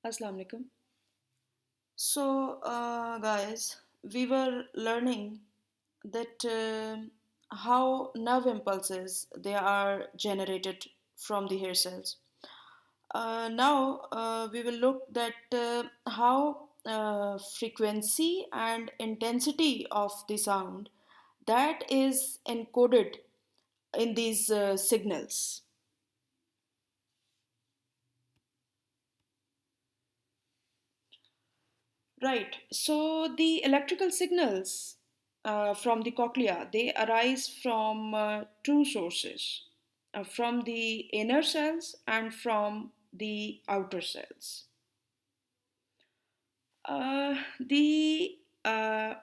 Assalamu alaikum. Guys, we were learning that how nerve impulses they are generated from the hair cells. Now we will look at how frequency and intensity of the sound that is encoded in these signals. Right. So the electrical signals from the cochlea they arise from two sources, from the inner cells and from the outer cells. The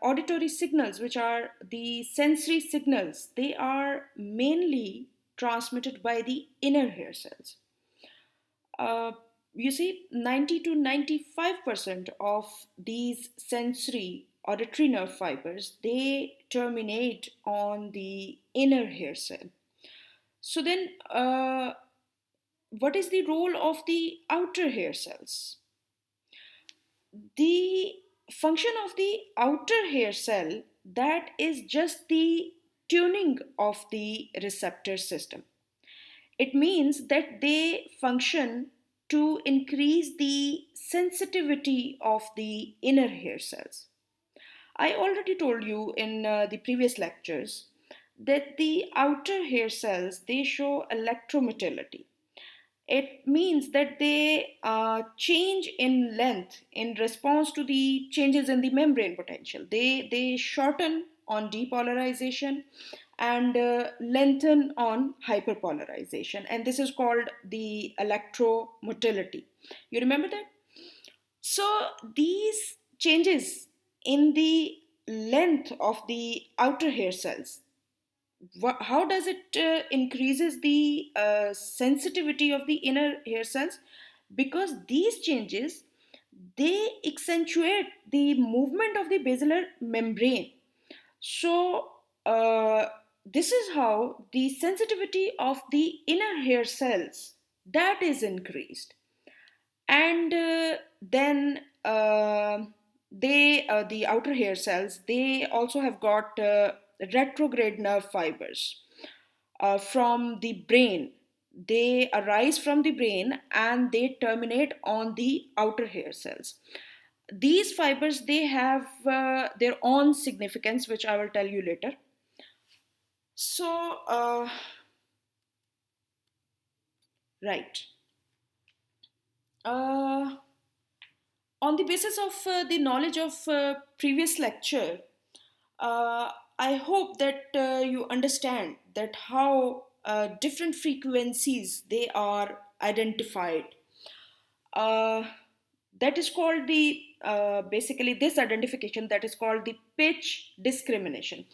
auditory signals, which are the sensory signals, they are mainly transmitted by the inner hair cells. Uh, you see, 90 to 95% of these sensory auditory nerve fibers they terminate on the inner hair cell. So then, what is the role of the outer hair cells? The function of the outer hair cell that is just the tuning of the receptor system. It means that they function to increase the sensitivity of the inner hair cells. I already told you in the previous lectures that the outer hair cells they show electromotility. It means that they change in length in response to the changes in the membrane potential. They shorten on depolarization and lengthen on hyperpolarization, and this is called the electromotility. You remember that? So these changes in the length of the outer hair cells, how does it increases the sensitivity of the inner hair cells? Because these changes they accentuate the movement of the basilar membrane. So this is how the sensitivity of the inner hair cells that is increased. And then they the outer hair cells they also have got retrograde nerve fibers from the brain. They arise from the brain and they terminate on the outer hair cells. These fibers they have their own significance, which I will tell you later. So right. uh, on the basis of the knowledge of previous lecture, uh, I hope that you understand that how different frequencies they are identified. Uh, that is called the basically this identification that is called the pitch discrimination.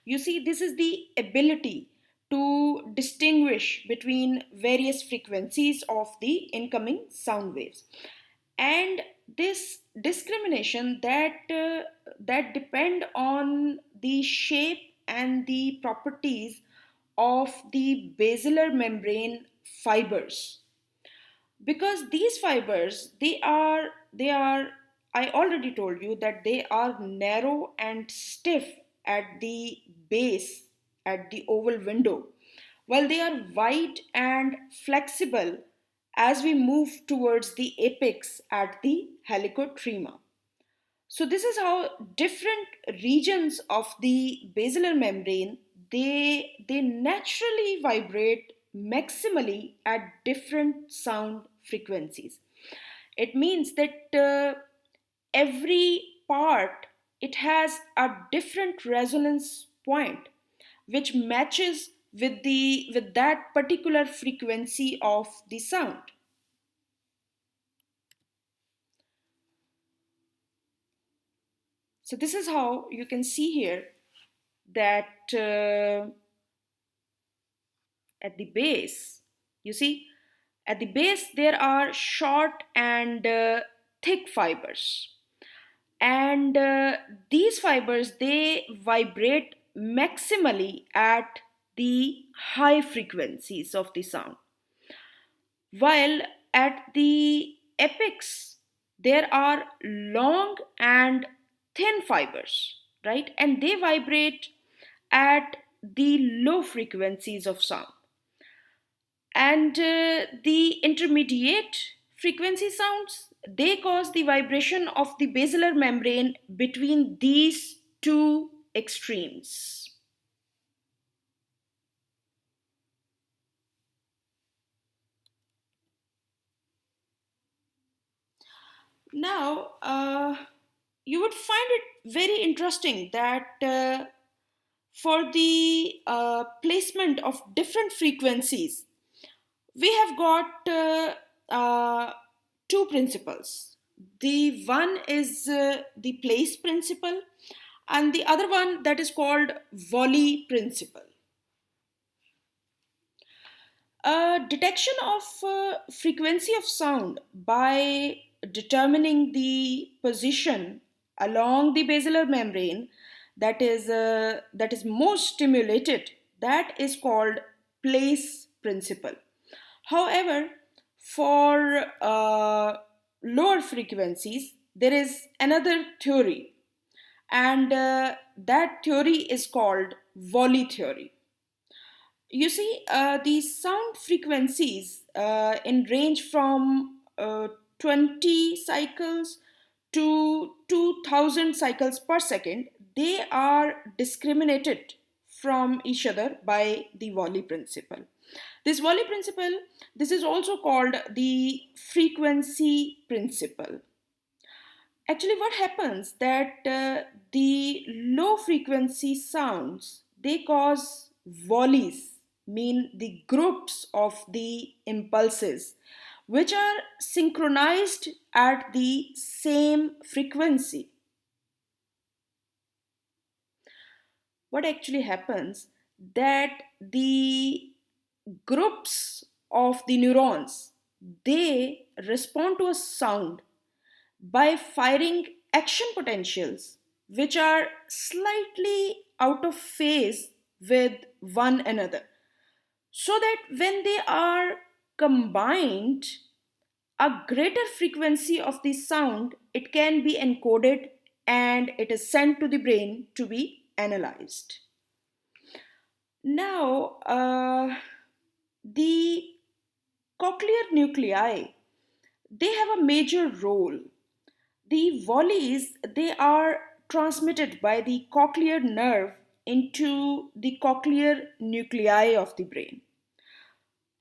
You see, this is the ability to distinguish between various frequencies of the incoming sound waves, and this discrimination that depend on the shape and the properties of the basilar membrane fibers, because these fibers they are I already told you that they are narrow and stiff at the base, at the oval window, while they are wide and flexible as we move towards the apex at the helicotrema. So this is how different regions of the basilar membrane they naturally vibrate maximally at different sound frequencies. It means that every part it has a different resonance point which matches with that particular frequency of the sound. So this is how you can see here that at the base, you see, at the base there are short and thick fibers, and these fibers they vibrate maximally at the high frequencies of the sound, while at the apex There are long and thin fibers, right? And they vibrate at the low frequencies of sound. And the intermediate frequency sounds, they cause the vibration of the basilar membrane between these two extremes. Now, you would find it very interesting that for the placement of different frequencies, we have got two principles. The one is the place principle, and the other one that is called volley principle. Detection of frequency of sound by determining the position along the basilar membrane that is most stimulated, that is called place principle. However, for lower frequencies, there is another theory, and that theory is called volley theory. You see, these sound frequencies in range from 20 cycles to 2000 cycles per second, they are discriminated from each other by the volley principle. This volley principle, this is also called the frequency principle. Actually, what happens that the low frequency sounds, they cause volleys, mean the groups of the impulses which are synchronized at the same frequency. What actually happens that the groups of the neurons, they respond to a sound by firing action potentials which are slightly out of phase with one another, so that when they are combined, a greater frequency of the sound, it can be encoded and it is sent to the brain to be analyzed. Now, the cochlear nuclei, they have a major role. The volleys, they are transmitted by the cochlear nerve into the cochlear nuclei of the brain.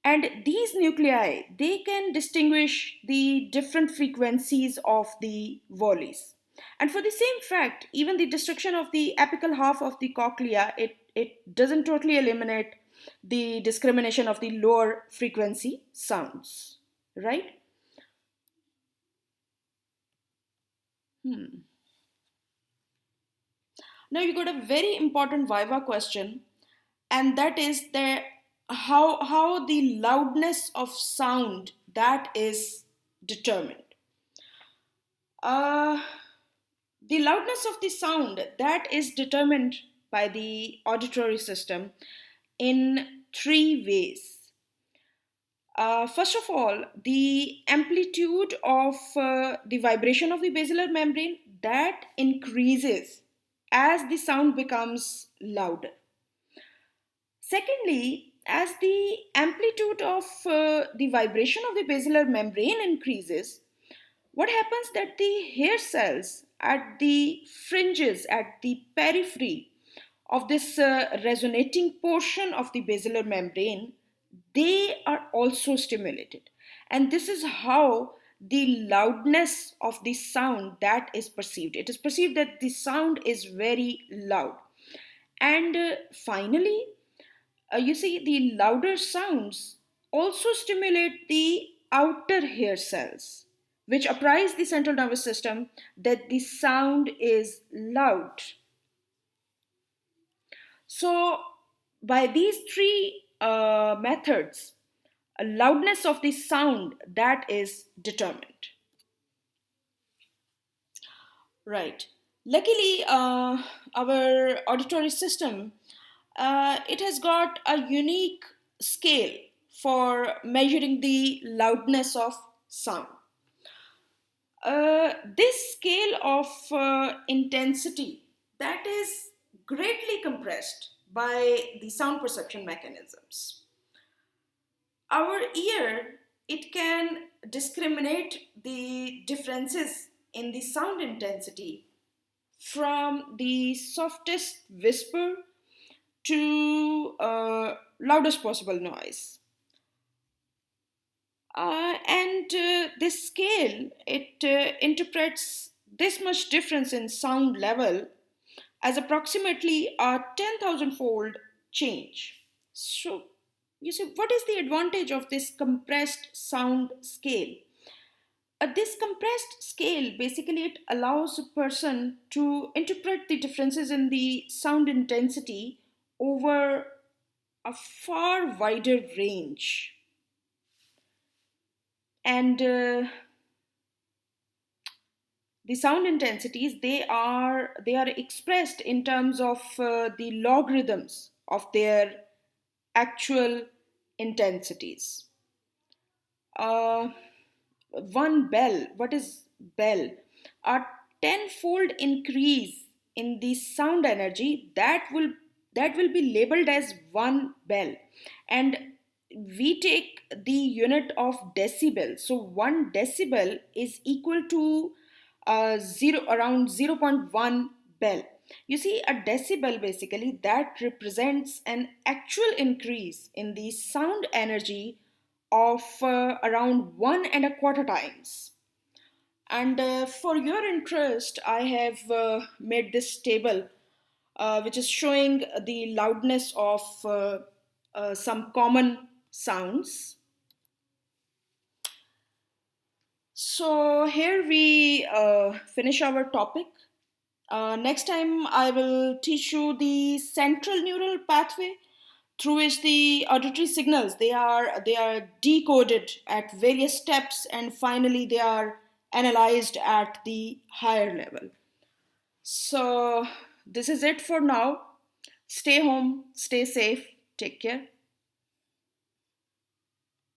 And these nuclei, they can distinguish the different frequencies of the volleys. And for the same fact, even the destruction of the apical half of the cochlea, it doesn't totally eliminate the discrimination of the lower frequency sounds, right? Hmm. Now you got a very important Viva question, and that is the how the loudness of sound that is determined. Uh, the loudness of the sound that is determined by the auditory system in three ways. First of all, the amplitude of the vibration of the basilar membrane that increases as the sound becomes louder. Secondly, as the amplitude of the vibration of the basilar membrane increases, what happens that the hair cells at the fringes, at the periphery of this resonating portion of the basilar membrane, they are also stimulated. And this is how the loudness of the sound that is perceived. It is perceived that the sound is very loud. And finally, you see, the louder sounds also stimulate the outer hair cells, which apprise the central nervous system that the sound is loud. So, by these three methods, a loudness of the sound that is determined. Right. Luckily, our auditory system, it has got a unique scale for measuring the loudness of sound. This scale of intensity that is greatly compressed by the sound perception mechanisms. Our ear, it can discriminate the differences in the sound intensity from the softest whisper to loudest possible noise. And this scale, it interprets this much difference in sound level as approximately a 10,000 fold change. So, you see, what is the advantage of this compressed sound scale? This compressed scale basically it allows a person to interpret the differences in the sound intensity over a far wider range. And the sound intensities they are expressed in terms of the logarithms of their actual intensities. uh, One bell, what is bell? A tenfold increase in the sound energy that will be labeled as one bell. And we take the unit of decibel, so one decibel is equal to around zero point 0.1 bell. You see, a decibel basically that represents an actual increase in the sound energy of around one and a quarter times. And for your interest, I have made this table which is showing the loudness of some common sounds. So here we finish our topic. Next time, I will teach you the central neural pathway through which the auditory signals they are decoded at various steps, and finally they are analyzed at the higher level. So this is it for now. Stay home, stay safe, take care.